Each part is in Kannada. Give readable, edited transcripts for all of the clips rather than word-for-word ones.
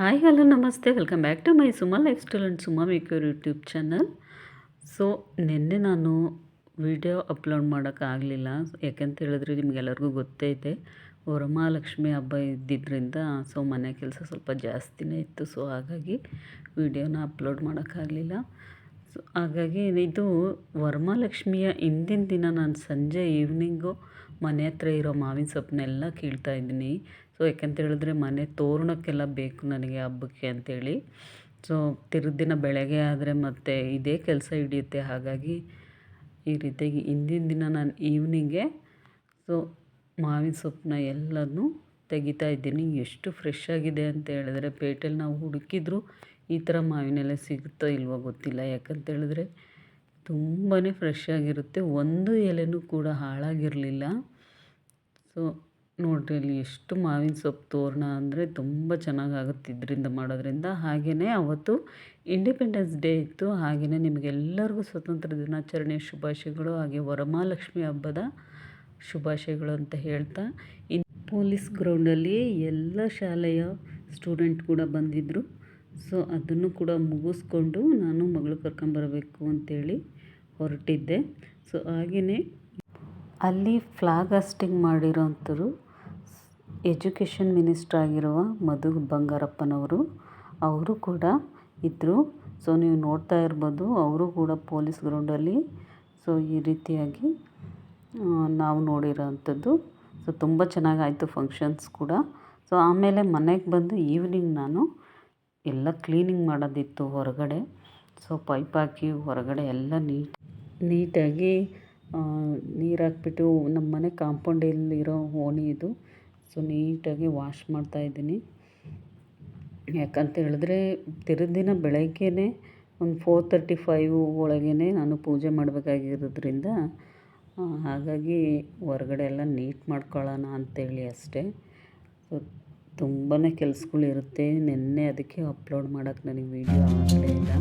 ಹಾಯ್ ಹಲೋ ನಮಸ್ತೆ, welcome back to my Suma lifestyle and Suma ಮೇಕ್ಯೂರ್ ಯೂಟ್ಯೂಬ್ ಚಾನಲ್. ಸೊ ನಿನ್ನೆ ನಾನು ವಿಡಿಯೋ ಅಪ್ಲೋಡ್ ಮಾಡೋಕ್ಕಾಗಲಿಲ್ಲ. ಯಾಕೆಂತ ಹೇಳಿದ್ರೆ ನಿಮಗೆಲ್ಲರಿಗೂ ಗೊತ್ತೇ ಇದೆ, ವರಮಹಾಲಕ್ಷ್ಮಿ ಹಬ್ಬ ಇದ್ದಿದ್ದರಿಂದ ಸೊ ಮನೆ ಕೆಲಸ ಸ್ವಲ್ಪ ಜಾಸ್ತಿನೇ ಇತ್ತು. ಸೊ ಹಾಗಾಗಿ ವಿಡಿಯೋನ ಅಪ್ಲೋಡ್ ಮಾಡೋಕ್ಕಾಗಲಿಲ್ಲ. ಸೊ ಹಾಗಾಗಿ ಇದು ವರಮಹಾಲಕ್ಷ್ಮಿಯ ಹಿಂದಿನ ದಿನ ನಾನು ಸಂಜೆ ಈವ್ನಿಂಗು ಮನೆ ಹತ್ರ ಇರೋ ಮಾವಿನ ಸೊಪ್ಪನ್ನೆಲ್ಲ ಕೀಳ್ತಾ ಇದ್ದೀನಿ. ಸೊ ಯಾಕೆಂತ ಹೇಳಿದ್ರೆ ಮನೆ ತೋರಣಕ್ಕೆಲ್ಲ ಬೇಕು ನನಗೆ ಹಬ್ಬಕ್ಕೆ ಅಂಥೇಳಿ. ಸೊ ತಿರ್ಗ ದಿನ ಬೆಳಗ್ಗೆ ಆದರೆ ಮತ್ತೆ ಇದೇ ಕೆಲಸ ಹಿಡಿಯುತ್ತೆ. ಹಾಗಾಗಿ ಈ ರೀತಿಯಾಗಿ ಹಿಂದಿನ ದಿನ ನಾನು ಈವ್ನಿಂಗೆ ಸೊ ಮಾವಿನ ಸೊಪ್ಪನ್ನ ಎಲ್ಲನೂ ತೆಗಿತಾ ಇದ್ದೀನಿ. ಎಷ್ಟು ಫ್ರೆಶ್ ಆಗಿದೆ ಅಂತ ಹೇಳಿದ್ರೆ ಪೇಟೆಯಲ್ಲಿ ನಾವು ಹುಡುಕಿದ್ರು ಈ ಥರ ಮಾವಿನ ಎಲೆ ಸಿಗುತ್ತೋ ಇಲ್ವೋ ಗೊತ್ತಿಲ್ಲ. ಯಾಕಂತ ಹೇಳಿದ್ರೆ ತುಂಬಾ ಫ್ರೆಶ್ ಆಗಿರುತ್ತೆ, ಒಂದು ಎಲೆನೂ ಕೂಡ ಹಾಳಾಗಿರಲಿಲ್ಲ. ಸೊ ನೋಡಿರಿ ಅಲ್ಲಿ ಎಷ್ಟು ಮಾವಿನ ಸೊಪ್ಪು ತೋರಣ ಅಂದರೆ ತುಂಬ ಚೆನ್ನಾಗಾಗುತ್ತೆ ಇದರಿಂದ ಮಾಡೋದ್ರಿಂದ. ಹಾಗೆಯೇ ಅವತ್ತು ಇಂಡಿಪೆಂಡೆನ್ಸ್ ಡೇ ಇತ್ತು. ಹಾಗೆಯೇ ನಿಮಗೆಲ್ಲರಿಗೂ ಸ್ವತಂತ್ರ ದಿನಾಚರಣೆಯ ಶುಭಾಶಯಗಳು, ಹಾಗೆ ವರಮಹಾಲಕ್ಷ್ಮಿ ಹಬ್ಬದ ಶುಭಾಶಯಗಳು ಅಂತ ಹೇಳ್ತಾ, ಪೊಲೀಸ್ ಗ್ರೌಂಡಲ್ಲಿ ಎಲ್ಲ ಶಾಲೆಯ ಸ್ಟೂಡೆಂಟ್ ಕೂಡ ಬಂದಿದ್ದರು. ಸೊ ಅದನ್ನು ಕೂಡ ಮುಗಿಸ್ಕೊಂಡು ನಾನು ಮಗಳು ಕರ್ಕೊಂಬರಬೇಕು ಅಂತೇಳಿ ಹೊರಟಿದ್ದೆ. ಸೊ ಹಾಗೆಯೇ ಅಲ್ಲಿ ಫ್ಲಾಗ್ ಹಾಸ್ಟಿಂಗ್ ಮಾಡಿರೋಂಥವ್ರು ಎಜುಕೇಷನ್ ಮಿನಿಸ್ಟರ್ ಆಗಿರುವ ಮಧು ಬಂಗಾರಪ್ಪನವರು, ಅವರು ಕೂಡ ಇದ್ದರು. ಸೊ ನೀವು ನೋಡ್ತಾ ಇರ್ಬೋದು, ಅವರು ಕೂಡ ಪೊಲೀಸ್ ಗ್ರೌಂಡಲ್ಲಿ ಸೊ ಈ ರೀತಿಯಾಗಿ ನಾವು ನೋಡಿರೋ ಅಂಥದ್ದು. ಸೊ ತುಂಬ ಚೆನ್ನಾಗಾಯಿತು ಫಂಕ್ಷನ್ಸ್ ಕೂಡ. ಸೊ ಆಮೇಲೆ ಮನೆಗೆ ಬಂದು ಈವ್ನಿಂಗ್ ನಾನು ಎಲ್ಲ ಕ್ಲೀನಿಂಗ್ ಮಾಡೋದಿತ್ತು ಹೊರಗಡೆ. ಸೊ ಪೈಪ್ ಹಾಕಿ ಹೊರಗಡೆ ಎಲ್ಲ ನೀಟಾಗಿ ನೀರು ಹಾಕ್ಬಿಟ್ಟು ನಮ್ಮ ಮನೆ ಕಾಂಪೌಂಡಲ್ಲಿರೋ ಓಣಿ ಇದು. ಸೊ ನೀಟಾಗಿ ವಾಶ್ ಮಾಡ್ತಾಯಿದ್ದೀನಿ. ಯಾಕಂತ ಹೇಳಿದ್ರೆ ದಿನ ಬೆಳಗ್ಗೆನೇ ಒಂದು 4:35 ಒಳಗೇ ನಾನು ಪೂಜೆ ಮಾಡಬೇಕಾಗಿರೋದ್ರಿಂದ ಹಾಗಾಗಿ ಹೊರಗಡೆ ಎಲ್ಲ ನೀಟ್ ಮಾಡ್ಕೊಳ್ಳೋಣ ಅಂತೇಳಿ ಅಷ್ಟೇ. ಸೊ ತುಂಬಾ ಕೆಲಸಗಳಿರುತ್ತೆ. ನಿನ್ನೆ ಅದಕ್ಕೆ ಅಪ್ಲೋಡ್ ಮಾಡೋಕ್ಕೆ ನನಗೆ ವೀಡಿಯೋ ಆಗಲೇ ಇಲ್ಲ.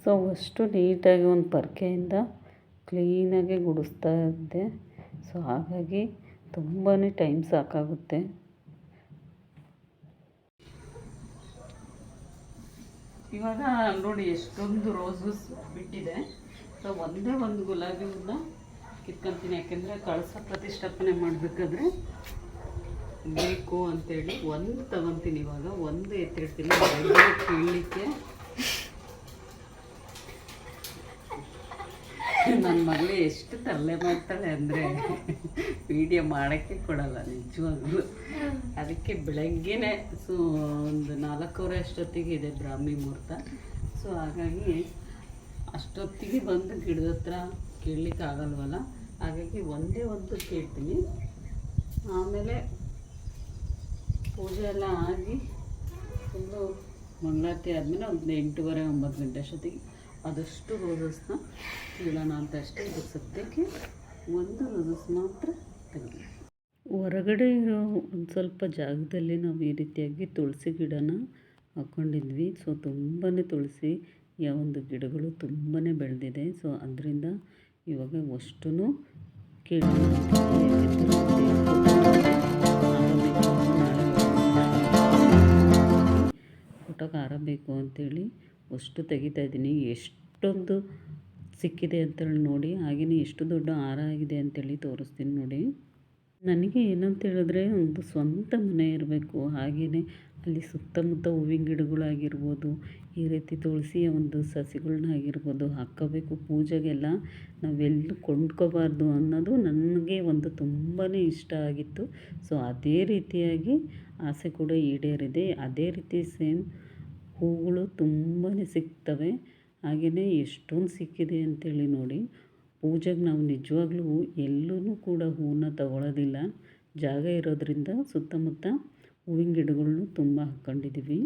ಸೊ ಅಷ್ಟು ನೀಟಾಗಿ ಒಂದು ಪರ್ಕೆಯಿಂದ ಕ್ಲೀನಾಗಿ ಗುಡಿಸ್ತಾ ಇದ್ದೆ. ಸೊ ಹಾಗಾಗಿ ತುಂಬಾ ಟೈಮ್ ಸಾಕಾಗುತ್ತೆ. ಇವಾಗ ನೋಡಿ ಎಷ್ಟೊಂದು ರೋಸಸ್ ಬಿಟ್ಟಿದೆ. ಸೊ ಒಂದೇ ಒಂದು ಗುಲಾಬಿ ಹೂವನ್ನ ಕಿತ್ಕೊತೀನಿ, ಯಾಕೆಂದರೆ ಕಳಸ ಪ್ರತಿಷ್ಠಾಪನೆ ಮಾಡಬೇಕಾದ್ರೆ ಬೇಕು ಅಂತೇಳಿ ಒಂದು ತಗೊತೀನಿ. ಇವಾಗ ಒಂದು ಎತ್ತಿಡ್ತೀನಿ ಕೀಳಲಿಕ್ಕೆ. ನನ್ನ ಮಗಳು ಎಷ್ಟು ತರಲೆ ಮಾಡ್ತಾಳೆ ಅಂದರೆ ವಿಡಿಯೋ ಮಾಡೋಕ್ಕೆ ಕೊಡಲ್ಲ ನಿಜವಾಗ್ಲೂ. ಅದಕ್ಕೆ ಬೆಳಗ್ಗೆನೇ ಒಂದು 4:15 ಅಷ್ಟೊತ್ತಿಗೆ ಇದೆ ಬ್ರಾಹ್ಮಿ ಮುಹೂರ್ತ. ಸೊ ಹಾಗಾಗಿ ಅಷ್ಟೊತ್ತಿಗೆ ಬಂದು ಗಿಡದ ಹತ್ರ ಕೇಳಲಿಕ್ಕೆ ಆಗಲ್ವಲ್ಲ, ಹಾಗಾಗಿ ಒಂದೇ ಒಂದು ಕೇಳ್ತೀನಿ. ಆಮೇಲೆ ಪೂಜೆ ಎಲ್ಲ ಆಗಿ ಫುಲ್ಲು ಮಂಗಳಾರತಿ ಆದಮೇಲೆ ಒಂದು 8:30 9 ಗಂಟೆ ಅಷ್ಟೊತ್ತಿಗೆ ಆದಷ್ಟು ರೋಸಸ್ನ ಕೀಳೋಣ ಅಂತ ಅಷ್ಟೇ. ಇದು ಸದ್ಯಕ್ಕೆ ಒಂದು ರೋಸಸ್ ಮಾತ್ರ ತೆಗೆದು ಹೊರಗಡೆ ಇರೋ ಒಂದು ಸ್ವಲ್ಪ ಜಾಗದಲ್ಲಿ ನಾವು ಈ ರೀತಿಯಾಗಿ ತುಳಸಿ ಗಿಡನ ಹಾಕ್ಕೊಂಡಿದ್ವಿ. ಸೊ ತುಂಬಾ ತುಳಸಿ ಒಂದು ಗಿಡಗಳು ತುಂಬಾ ಬೆಳೆದಿದೆ. ಸೊ ಅದರಿಂದ ಇವಾಗ ಅಷ್ಟು ಕೀಳೋಣ ಫೋಟೋಗೆ ಹಾರ ಬೇಕು ಅಂತೇಳಿ ಅಷ್ಟು ತೆಗಿತಾಯಿದ್ದೀನಿ. ಎಷ್ಟೊಂದು ಸಿಕ್ಕಿದೆ ಅಂತೇಳಿ ನೋಡಿ, ಹಾಗೆಯೇ ಎಷ್ಟು ದೊಡ್ಡ ಹಾರ ಆಗಿದೆ ಅಂತೇಳಿ ತೋರಿಸ್ತೀನಿ ನೋಡಿ. ನನಗೆ ಏನಂತ ಹೇಳಿದ್ರೆ ಒಂದು ಸ್ವಂತ ಮನೆ ಇರಬೇಕು, ಹಾಗೆಯೇ ಅಲ್ಲಿ ಸುತ್ತಮುತ್ತ ಹೂವಿನ ಗಿಡಗಳಾಗಿರ್ಬೋದು, ಈ ರೀತಿ ತುಳಸಿಯ ಒಂದು ಸಸಿಗಳನ್ನಾಗಿರ್ಬೋದು ಹಾಕ್ಕೋಬೇಕು. ಪೂಜೆಗೆಲ್ಲ ನಾವೆಲ್ಲೂ ಕೊಂಡ್ಕೋಬಾರ್ದು ಅನ್ನೋದು ನನಗೆ ಒಂದು ತುಂಬಾ ಇಷ್ಟ ಆಗಿತ್ತು. ಸೊ ಅದೇ ರೀತಿಯಾಗಿ ಆಸೆ ಕೂಡ ಈಡೇರಿದೆ. ಅದೇ ರೀತಿ ಸೇಮ್ ಹೂಗಳು ತುಂಬಾ ಸಿಗ್ತವೆ, ಹಾಗೆಯೇ ಎಷ್ಟೊಂದು ಸಿಕ್ಕಿದೆ ಅಂಥೇಳಿ ನೋಡಿ. ಪೂಜೆಗೆ ನಾವು ನಿಜವಾಗ್ಲೂ ಎಲ್ಲೂ ಕೂಡ ಹೂವನ್ನ ತಗೊಳ್ಳೋದಿಲ್ಲ. ಜಾಗ ಇರೋದ್ರಿಂದ ಸುತ್ತಮುತ್ತ ಹೂವಿನ ಗಿಡಗಳನ್ನು ತುಂಬ ಹಾಕ್ಕೊಂಡಿದ್ದೀವಿ.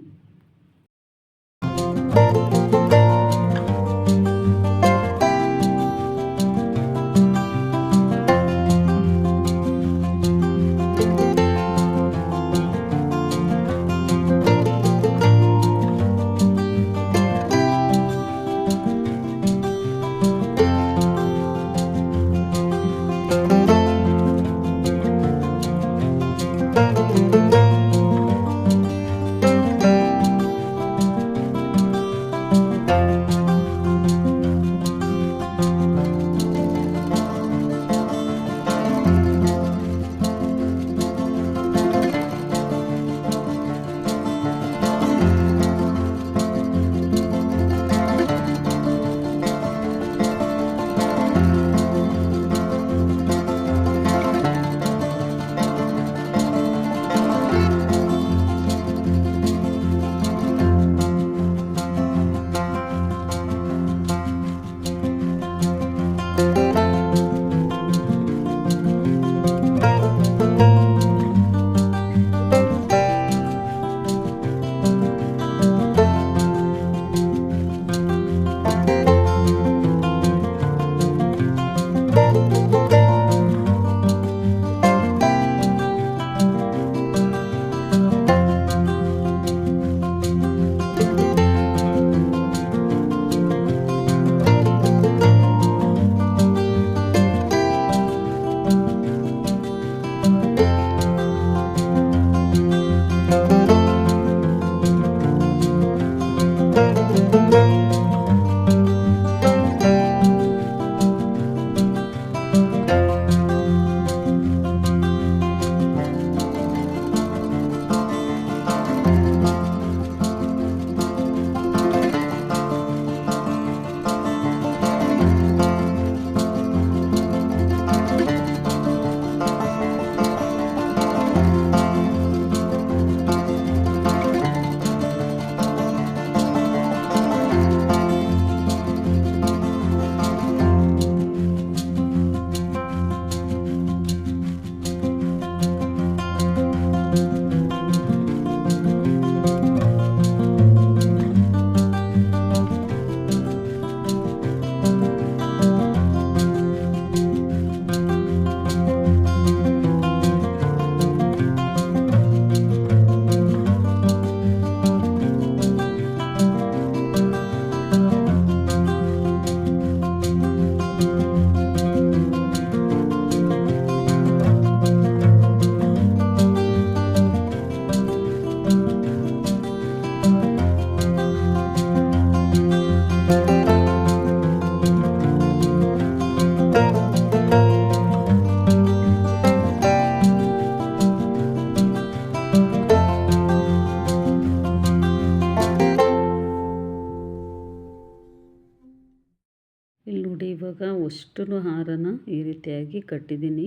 ಇಲ್ಲಿ ನೋಡಿ ಇವಾಗ ಅಷ್ಟು ಹಾರನ ಈ ರೀತಿಯಾಗಿ ಕಟ್ಟಿದ್ದೀನಿ.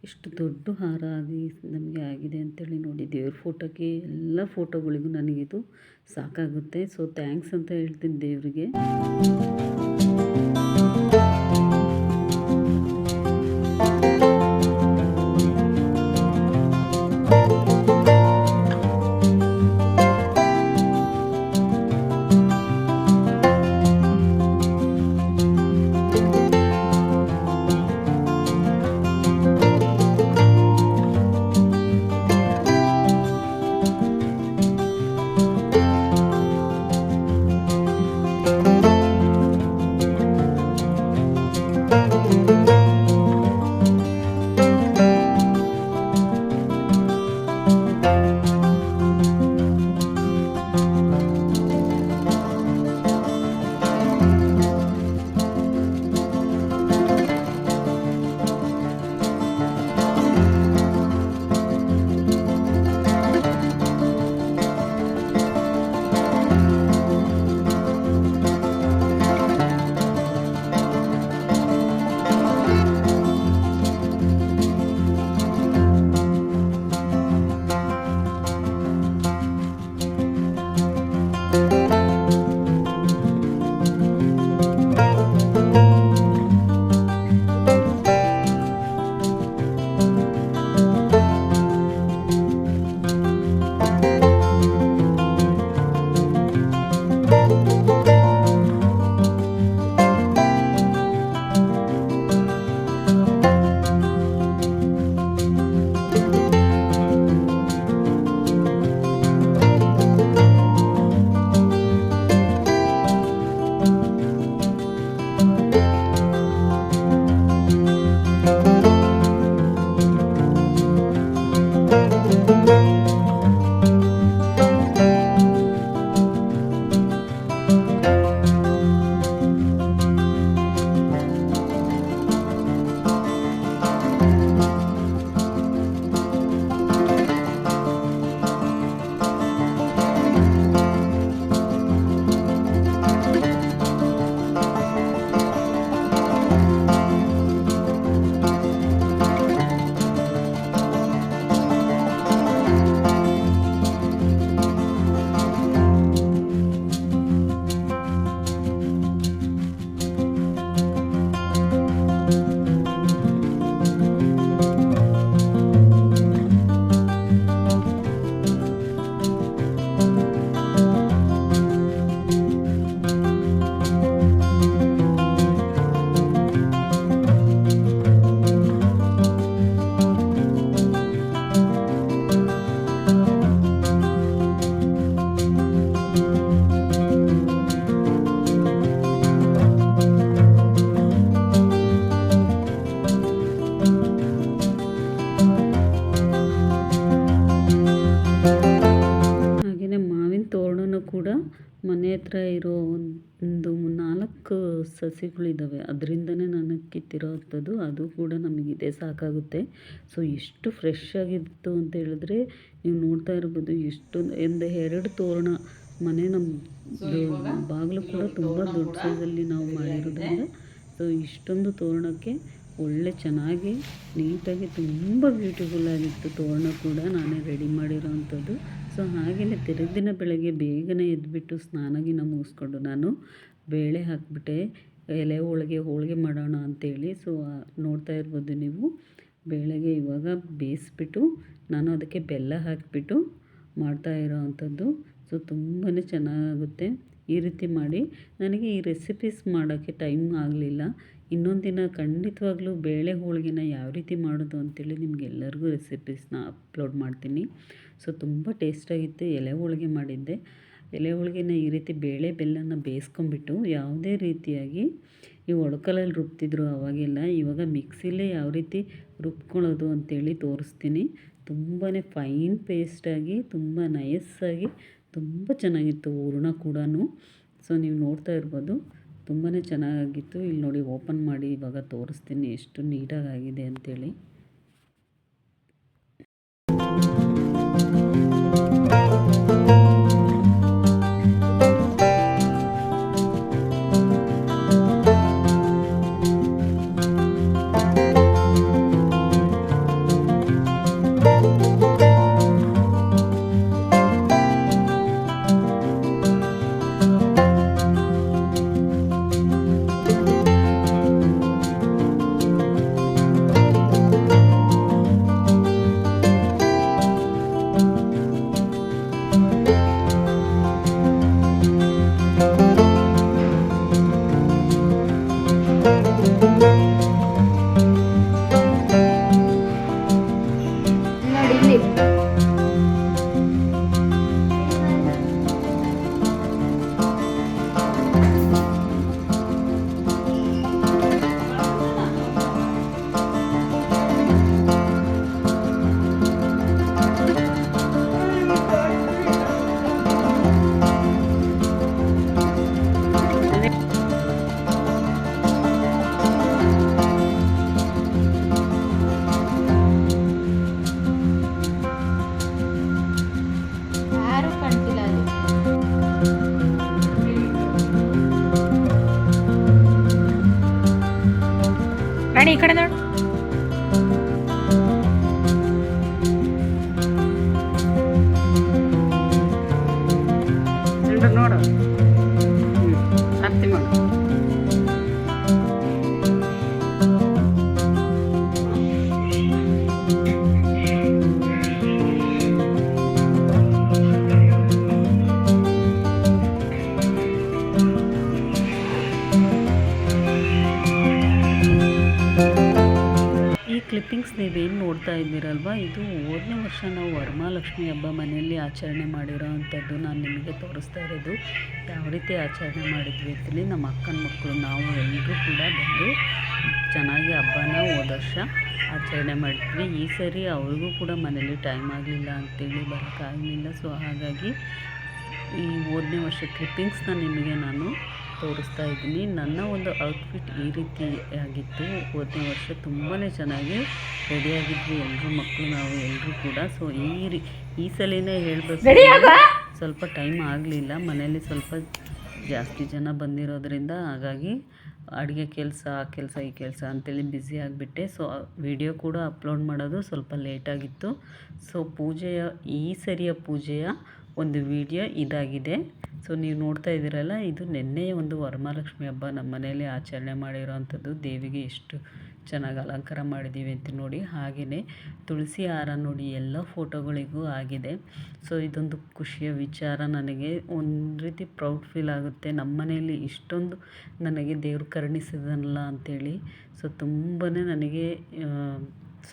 ಎಷ್ಟು ದೊಡ್ಡ ಹಾರ ನಮಗೆ ಆಗಿದೆ ಅಂತೇಳಿ ನೋಡಿ. ದೇವ್ರ ಫೋಟೋಗೆ ಎಲ್ಲ ಫೋಟೋಗಳಿಗೂ ನನಗಿದು ಸಾಕಾಗುತ್ತೆ. ಸೊ ಥ್ಯಾಂಕ್ಸ್ ಅಂತ ಹೇಳ್ತೀನಿ ದೇವರಿಗೆ. ಕೂಡ ಮನೆ ಹತ್ರ ಇರೋ ಒಂದು 4 ಸಸಿಗಳಿದ್ದಾವೆ. ಅದರಿಂದನೇ ನಾನು ಕಿತ್ತಿರೋ ಅಂಥದ್ದು. ಅದು ಕೂಡ ನಮಗಿದೆ ಸಾಕಾಗುತ್ತೆ. ಸೊ ಎಷ್ಟು ಫ್ರೆಶ್ ಆಗಿತ್ತು ಅಂತ ಹೇಳಿದ್ರೆ ನೀವು ನೋಡ್ತಾ ಇರ್ಬೋದು. ಒಂದು 2 ತೋರಣ ಮನೆ ನಮ್ಮ ಬಾಗಿಲು ಕೂಡ ತುಂಬ ದೊಡ್ಡ ಸೈಜಲ್ಲಿ ನಾವು ಮಾಡಿರೋದ್ರಿಂದ ಸೊ ಇಷ್ಟೊಂದು ತೋರಣಕ್ಕೆ ಒಳ್ಳೆ ಚೆನ್ನಾಗಿ ನೀಟಾಗಿ ತುಂಬ ಬ್ಯೂಟಿಫುಲ್ ಆಗಿತ್ತು ತೋರಣ ಕೂಡ ನಾನೇ ರೆಡಿ ಮಾಡಿರೋ ಅಂಥದ್ದು. ಸೊ ಹಾಗೆಯೇ ತಿರುದಿನ ಬೆಳಗ್ಗೆ ಬೇಗನೆ ಎದ್ದುಬಿಟ್ಟು ಸ್ನಾನಗಿನ ಮುಗಿಸ್ಕೊಂಡು ನಾನು ಬೇಳೆ ಹಾಕಿಬಿಟ್ಟೆ ಎಲೆ ಹೋಳಿಗೆ ಮಾಡೋಣ ಅಂಥೇಳಿ. ಸೊ ನೋಡ್ತಾ ಇರ್ಬೋದು ನೀವು ಬೇಳೆಗೆ ಇವಾಗ ಬೇಯಿಸ್ಬಿಟ್ಟು ನಾನು ಅದಕ್ಕೆ ಬೆಲ್ಲ ಹಾಕಿಬಿಟ್ಟು ಮಾಡ್ತಾ ಇರೋ ಅಂಥದ್ದು. ಸೊ ತುಂಬಾ ಚೆನ್ನಾಗುತ್ತೆ ಈ ರೀತಿ ಮಾಡಿ. ನನಗೆ ಈ ರೆಸಿಪೀಸ್ ಮಾಡೋಕ್ಕೆ ಟೈಮ್ ಆಗಲಿಲ್ಲ. ಇನ್ನೊಂದು ದಿನ ಖಂಡಿತವಾಗ್ಲೂ ಬೇಳೆ ಹೋಳಿಗೆನ ಯಾವ ರೀತಿ ಮಾಡೋದು ಅಂಥೇಳಿ ನಿಮಗೆಲ್ಲರಿಗೂ ರೆಸಿಪೀಸ್ನ ಅಪ್ಲೋಡ್ ಮಾಡ್ತೀನಿ. ಸೊ ತುಂಬ ಟೇಸ್ಟಾಗಿತ್ತು. ಎಲೆ ಹೋಳಿಗೆ ಮಾಡಿದ್ದೆ. ಎಲೆ ಹೋಳಿಗೆನ ಈ ರೀತಿ ಬೇಳೆ ಬೆಲ್ಲನ ಬೇಯಿಸ್ಕೊಂಬಿಟ್ಟು ಯಾವುದೇ ರೀತಿಯಾಗಿ ಈ ಒಡ್ಕಲಲ್ಲಿ ರುಬ್ತಿದ್ರು ಅವಾಗೆಲ್ಲ. ಇವಾಗ ಮಿಕ್ಸಿಲೇ ಯಾವ ರೀತಿ ರುಬ್ಕೊಳ್ಳೋದು ಅಂಥೇಳಿ ತೋರಿಸ್ತೀನಿ. ತುಂಬಾ ಫೈನ್ ಪೇಸ್ಟಾಗಿ ತುಂಬ ನೈಸಾಗಿ ತುಂಬ ಚೆನ್ನಾಗಿತ್ತು ಹೂರಣ ಕೂಡ. ಸೊ ನೀವು ನೋಡ್ತಾ ಇರ್ಬೋದು ತುಂಬಾ ಚೆನ್ನಾಗಿತ್ತು. ಇಲ್ಲಿ ನೋಡಿ ಓಪನ್ ಮಾಡಿ ಇವಾಗ ತೋರಿಸ್ತೀನಿ ಎಷ್ಟು ನೀಟಾಗಿದೆ ಅಂಥೇಳಿ. ಈ ಕಡೆ ನೋಡು. ನೋಡು ಆರತಿ ಮಾಡು. ಕ್ಲಿಪ್ಪಿಂಗ್ಸ್ ನೀವೇನು ನೋಡ್ತಾ ಇದ್ದೀರಲ್ವ, ಇದು ಹೋದನೇ ವರ್ಷ ನಾವು ವರಮಹಾಲಕ್ಷ್ಮಿ ಹಬ್ಬ ಮನೆಯಲ್ಲಿ ಆಚರಣೆ ಮಾಡಿರೋ ಅಂಥದ್ದು ನಾನು ನಿಮಗೆ ತೋರಿಸ್ತಾ ಇರೋದು. ಯಾವ ರೀತಿ ಆಚರಣೆ ಮಾಡಿದ್ವಿ ಅಂತೇಳಿ ನಮ್ಮ ಅಕ್ಕನ ಮಕ್ಕಳು ನಾವು ಎಲ್ಲರೂ ಕೂಡ ಬಂದು ಚೆನ್ನಾಗಿ ಹಬ್ಬನ ಹೋದ ವರ್ಷ ಆಚರಣೆ ಮಾಡಿದ್ವಿ. ಈ ಸರಿ ಅವ್ರಿಗೂ ಕೂಡ ಮನೇಲಿ ಟೈಮ್ ಆಗಲಿಲ್ಲ ಅಂತೇಳಿ ಬರೋಕ್ಕಾಗಲಿಲ್ಲ. ಸೊ ಹಾಗಾಗಿ ಈ ಹೋದನೇ ವರ್ಷ ಕ್ಲಿಪ್ಪಿಂಗ್ಸ್ನ ನಿಮಗೆ ನಾನು ತೋರಿಸ್ತಾ ಇದ್ದೀನಿ. ನನ್ನ ಒಂದು ಔಟ್ಫಿಟ್ ಈ ರೀತಿ ಆಗಿತ್ತು. ಹೋದನೇ ವರ್ಷ ತುಂಬಾ ಚೆನ್ನಾಗಿ ರೆಡಿಯಾಗಿದ್ವಿ ಎಲ್ಲರೂ ಮಕ್ಕಳು ನಾವು ಎಲ್ಲರೂ ಕೂಡ. ಸೊ ಈ ಸಲಿನೇ ಹೇಳಬೇಕು, ಸ್ವಲ್ಪ ಟೈಮ್ ಆಗಲಿಲ್ಲ, ಮನೇಲಿ ಸ್ವಲ್ಪ ಜಾಸ್ತಿ ಜನ ಬಂದಿರೋದ್ರಿಂದ ಹಾಗಾಗಿ ಅಡುಗೆ ಕೆಲಸ ಆ ಕೆಲಸ ಈ ಕೆಲಸ ಅಂತೇಳಿ ಬ್ಯುಸಿ ಆಗಿಬಿಟ್ಟೆ. ಸೊ ವಿಡಿಯೋ ಕೂಡ ಅಪ್ಲೋಡ್ ಮಾಡೋದು ಸ್ವಲ್ಪ ಲೇಟಾಗಿತ್ತು. ಸೊ ಈ ಸರಿಯ ಪೂಜೆಯ ಒಂದು ವಿಡಿಯೋ ಇದಾಗಿದೆ. ಸೊ ನೀವು ನೋಡ್ತಾ ಇದ್ದೀರಲ್ಲ, ಇದು ನಿನ್ನೆಯ ಒಂದು ವರಮಹಾಲಕ್ಷ್ಮಿ ಹಬ್ಬ ನಮ್ಮ ಮನೆಯಲ್ಲಿ ಆಚರಣೆ ಮಾಡಿರೋ ಅಂಥದ್ದು. ದೇವಿಗೆ ಎಷ್ಟು ಚೆನ್ನಾಗಿ ಅಲಂಕಾರ ಮಾಡಿದ್ದೀವಿ ಅಂತ ನೋಡಿ. ಹಾಗೆಯೇ ತುಳಸಿ ಹಾರ ನೋಡಿ ಎಲ್ಲ ಫೋಟೋಗಳಿಗೂ ಆಗಿದೆ. ಸೊ ಇದೊಂದು ಖುಷಿಯ ವಿಚಾರ, ನನಗೆ ಒಂದು ರೀತಿ ಪ್ರೌಡ್ ಫೀಲ್ ಆಗುತ್ತೆ. ನಮ್ಮ ಮನೆಯಲ್ಲಿ ಇಷ್ಟೊಂದು ನನಗೆ ದೇವರು ಕರುಣಿಸಿದನಲ್ಲ ಅಂಥೇಳಿ. ಸೊ ತುಂಬಾ ನನಗೆ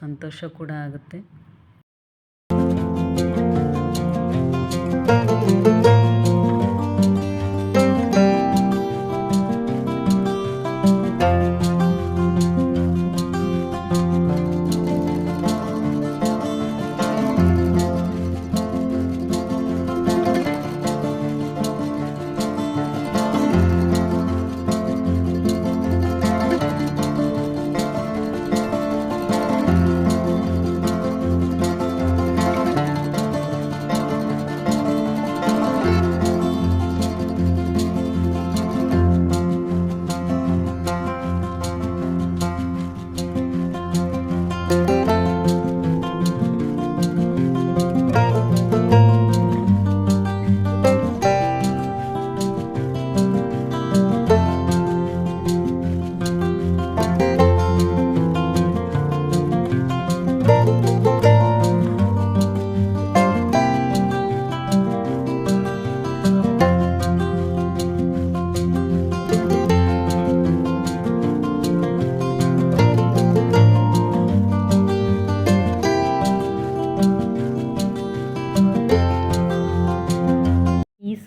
ಸಂತೋಷ ಕೂಡ ಆಗುತ್ತೆ.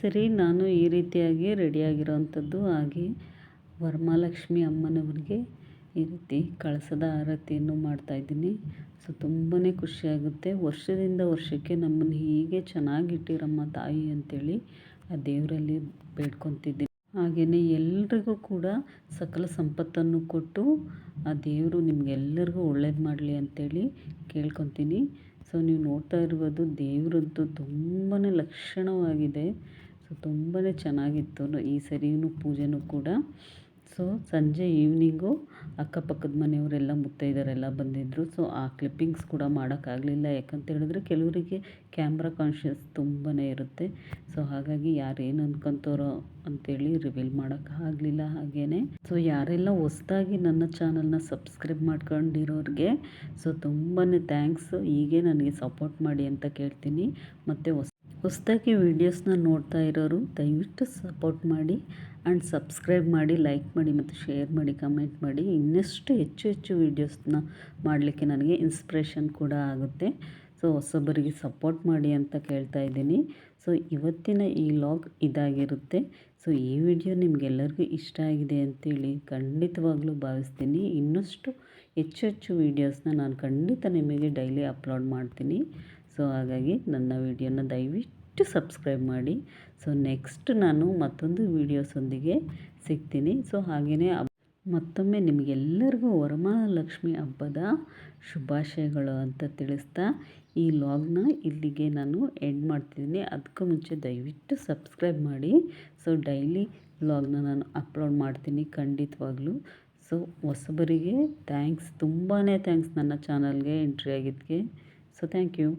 ಸರಿ ನಾನು ಈ ರೀತಿಯಾಗಿ ರೆಡಿಯಾಗಿರೋವಂಥದ್ದು. ಹಾಗೆ ವರಮಹಾಲಕ್ಷ್ಮಿ ಅಮ್ಮನವ್ರಿಗೆ ಈ ರೀತಿ ಕಳಸದ ಆರತಿಯನ್ನು ಮಾಡ್ತಾಯಿದ್ದೀನಿ. ಸೊ ತುಂಬಾ ಖುಷಿಯಾಗುತ್ತೆ. ವರ್ಷದಿಂದ ವರ್ಷಕ್ಕೆ ನಮ್ಮನ್ನು ಹೀಗೆ ಚೆನ್ನಾಗಿಟ್ಟಿರಮ್ಮ ತಾಯಿ ಅಂಥೇಳಿ ಆ ದೇವರಲ್ಲಿ ಬೇಡ್ಕೊತಿದ್ದೀನಿ. ಹಾಗೆಯೇ ಎಲ್ರಿಗೂ ಕೂಡ ಸಕಲ ಸಂಪತ್ತನ್ನು ಕೊಟ್ಟು ಆ ದೇವರು ನಿಮಗೆಲ್ಲರಿಗೂ ಒಳ್ಳೇದು ಮಾಡಲಿ ಅಂಥೇಳಿ ಕೇಳ್ಕೊತೀನಿ. ಸೊ ನೀವು ನೋಡ್ತಾ ಇರ್ಬೋದು, ದೇವರಂತೂ ತುಂಬಾ ಲಕ್ಷಣವಾಗಿದೆ. ಸೊ ತುಂಬಾ ಚೆನ್ನಾಗಿತ್ತು ಈ ಸರಿಯೂ ಪೂಜೆನೂ ಕೂಡ. ಸೊ ಸಂಜೆ ಈವ್ನಿಂಗು ಅಕ್ಕಪಕ್ಕದ ಮನೆಯವರೆಲ್ಲ ಮುತ್ತೈದರೆಲ್ಲ ಬಂದಿದ್ದರು. ಸೊ ಆ ಕ್ಲಿಪ್ಪಿಂಗ್ಸ್ ಕೂಡ ಮಾಡೋಕ್ಕಾಗಲಿಲ್ಲ. ಯಾಕಂತ ಹೇಳಿದ್ರೆ ಕೆಲವರಿಗೆ ಕ್ಯಾಮ್ರಾ ಕಾನ್ಷಿಯಸ್ ತುಂಬಾ ಇರುತ್ತೆ. ಸೊ ಹಾಗಾಗಿ ಯಾರೇನು ಅಂದ್ಕೊತಾರೋ ಅಂಥೇಳಿ ರಿವೀಲ್ ಮಾಡೋಕ್ಕಾಗಲಿಲ್ಲ. ಹಾಗೆಯೇ ಸೊ ಯಾರೆಲ್ಲ ಹೊಸ್ದಾಗಿ ನನ್ನ ಚಾನಲ್ನ ಸಬ್ಸ್ಕ್ರೈಬ್ ಮಾಡ್ಕೊಂಡಿರೋರಿಗೆ ಸೊ ತುಂಬಾ ಥ್ಯಾಂಕ್ಸ್. ಹೀಗೆ ನನಗೆ ಸಪೋರ್ಟ್ ಮಾಡಿ ಅಂತ ಕೇಳ್ತೀನಿ. ಮತ್ತು ಹೊಸದಾಗಿ ವೀಡಿಯೋಸ್ನ ನೋಡ್ತಾ ಇರೋರು ದಯವಿಟ್ಟು ಸಪೋರ್ಟ್ ಮಾಡಿ ಆ್ಯಂಡ್ ಸಬ್ಸ್ಕ್ರೈಬ್ ಮಾಡಿ, ಲೈಕ್ ಮಾಡಿ ಮತ್ತು ಶೇರ್ ಮಾಡಿ, ಕಮೆಂಟ್ ಮಾಡಿ. ಇನ್ನಷ್ಟು ಹೆಚ್ಚು ವೀಡಿಯೋಸ್ನ ಮಾಡಲಿಕ್ಕೆ ನನಗೆ ಇನ್ಸ್ಪಿರೇಷನ್ ಕೂಡ ಆಗುತ್ತೆ. ಸೊ ಹೊಸಬರಿಗೆ ಸಪೋರ್ಟ್ ಮಾಡಿ ಅಂತ ಕೇಳ್ತಾ ಇದ್ದೀನಿ. ಸೊ ಇವತ್ತಿನ ಈ ವ್ಲಾಗ್ ಇದಾಗಿರುತ್ತೆ. ಸೊ ಈ ವಿಡಿಯೋ ನಿಮಗೆಲ್ಲರಿಗೂ ಇಷ್ಟ ಆಗಿದೆ ಅಂತೇಳಿ ಖಂಡಿತವಾಗ್ಲೂ ಭಾವಿಸ್ತೀನಿ. ಇನ್ನಷ್ಟು ಹೆಚ್ಚು ವೀಡಿಯೋಸ್ನ ನಾನು ಖಂಡಿತ ನಿಮಗೆ ಡೈಲಿ ಅಪ್ಲೋಡ್ ಮಾಡ್ತೀನಿ. ಸೊ ಹಾಗಾಗಿ ನನ್ನ ವಿಡಿಯೋನ ದಯವಿಟ್ಟು ಸಬ್ಸ್ಕ್ರೈಬ್ ಮಾಡಿ. ಸೊ ನೆಕ್ಸ್ಟ್ ನಾನು ಮತ್ತೊಂದು ವೀಡಿಯೋಸೊಂದಿಗೆ ಸಿಗ್ತೀನಿ. ಸೊ ಹಾಗೆಯೇ ಮತ್ತೊಮ್ಮೆ ನಿಮಗೆಲ್ಲರಿಗೂ ವರಮಹಾಲಕ್ಷ್ಮಿ ಹಬ್ಬದ ಶುಭಾಶಯಗಳು ಅಂತ ತಿಳಿಸ್ತಾ ಈ ವ್ಲಾಗ್ನ ಇಲ್ಲಿಗೆ ನಾನು ಎಂಡ್ ಮಾಡ್ತಿದ್ದೀನಿ. ಅದಕ್ಕೂ ಮುಂಚೆ ದಯವಿಟ್ಟು ಸಬ್ಸ್ಕ್ರೈಬ್ ಮಾಡಿ. ಸೊ ಡೈಲಿ ವ್ಲಾಗ್ನ ನಾನು ಅಪ್ಲೋಡ್ ಮಾಡ್ತೀನಿ ಖಂಡಿತವಾಗ್ಲೂ. ಸೊ ಹೊಸಬರಿಗೆ ಥ್ಯಾಂಕ್ಸ್, ತುಂಬಾ ಥ್ಯಾಂಕ್ಸ್ ನನ್ನ ಚಾನಲ್ಗೆ ಎಂಟ್ರಿ ಆಗಿದ್ದಕ್ಕೆ. So thank you.